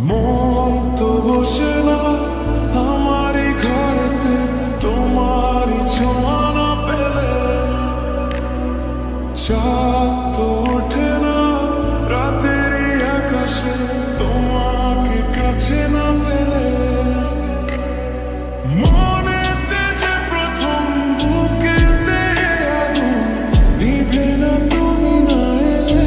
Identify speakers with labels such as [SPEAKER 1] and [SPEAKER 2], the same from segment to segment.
[SPEAKER 1] মন তো বসে না আমারই ঘরেতে, তোমারই ছোঁয়া না পেলে। চাঁদ তো ওঠে না রাতেরই আকাশে, তোমাকে কাছে না পেলে। মনেতে যে প্রথম বুকেতে আগুন নিভে না তুমি না এলে।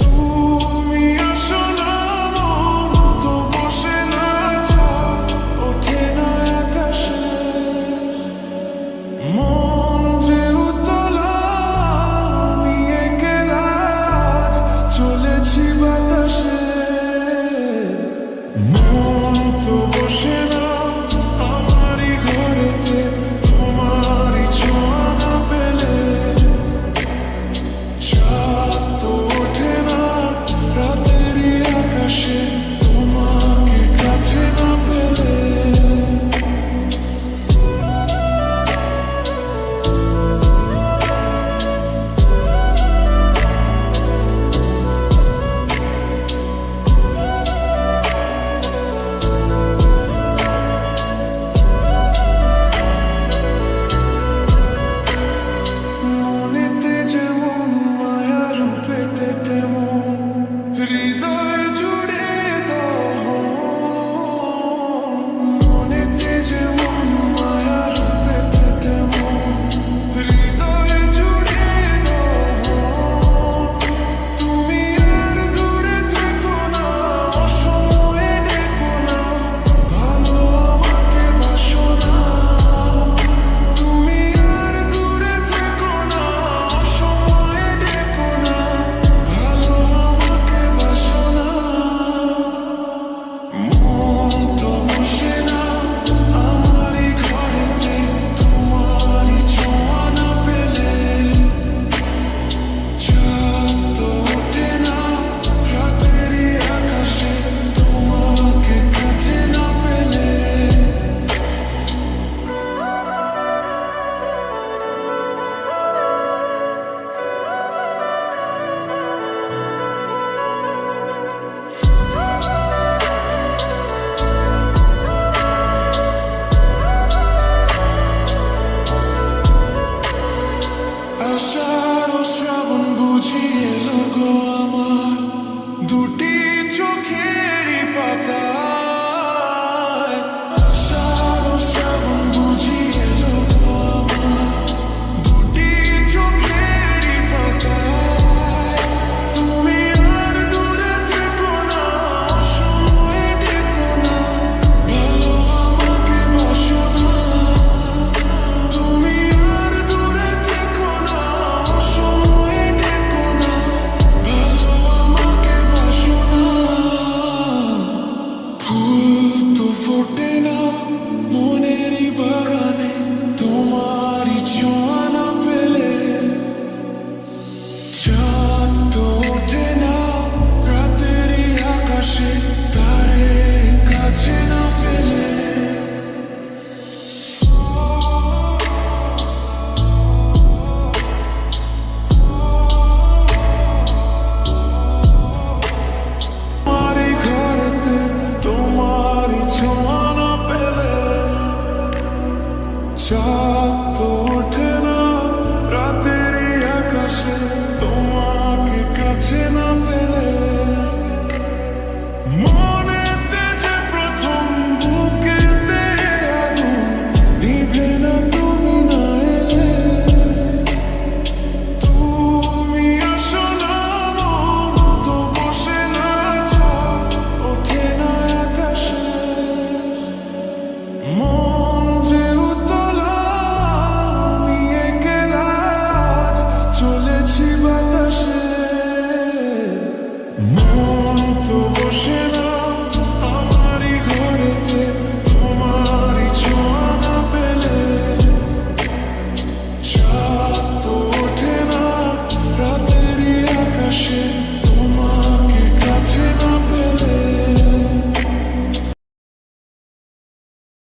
[SPEAKER 1] তুমি আসো না, মন তো বসে না, চাঁদ ওঠে না আকাশে। মন যে উতলা নিয়ে গেলা, আজ চলেছি বাতাসে। মন তো বসে না আমারই ঘরেতে, তোমারই ছোঁয়া না পেলে। চাঁদ তো ওঠে না রাতেরই আকাশে, তোমাকে কাছে না পেলে। মনেতে যেমন মায়া, রূপেতে তেমন হৃদয় জুড়ে দহন। মনেতে যেমন মায়া, রূপেতে তেমন হৃদয় জুড়ে দহন। তুমি আর দূরে থেকো না, অসময়ে ডেকো না, ভালো আমাকে বাসো না। তুমি আর দূরে থেকো না, অসময়ে ডেকো না, ভালো আমাকে বাসো না। মন তো বসে না আমারই ঘরেতে, তোমারই ছোঁয়া না পেলে। চাঁদ তো ওঠে না রাতেরই আকাশে, তোমাকে কাছে না পেলে। আষাঢ় ও শ্রাবণ বুঝি এলো গো আমার, দুটি চোখেরই পাতায়। আষাঢ় ও শ্রাবণ বুঝি এলো গো আমার, দুটি চোখেরই পাতায়। তুমি আর দূরে থেকো না, অসময়ে ডেকো না, ভালো আমাকে বাসো না। তুমি আর দূরে থেকো না, অসময়ে ডেকো না, ভালো আমাকে বাসো না। ফুল তো ফোটে না মনেরই বাগানে, তোমারই ছোঁয়া না পেলে। চাঁদ তো ওঠে না রাতেরই আকাশে, তারে কাছে না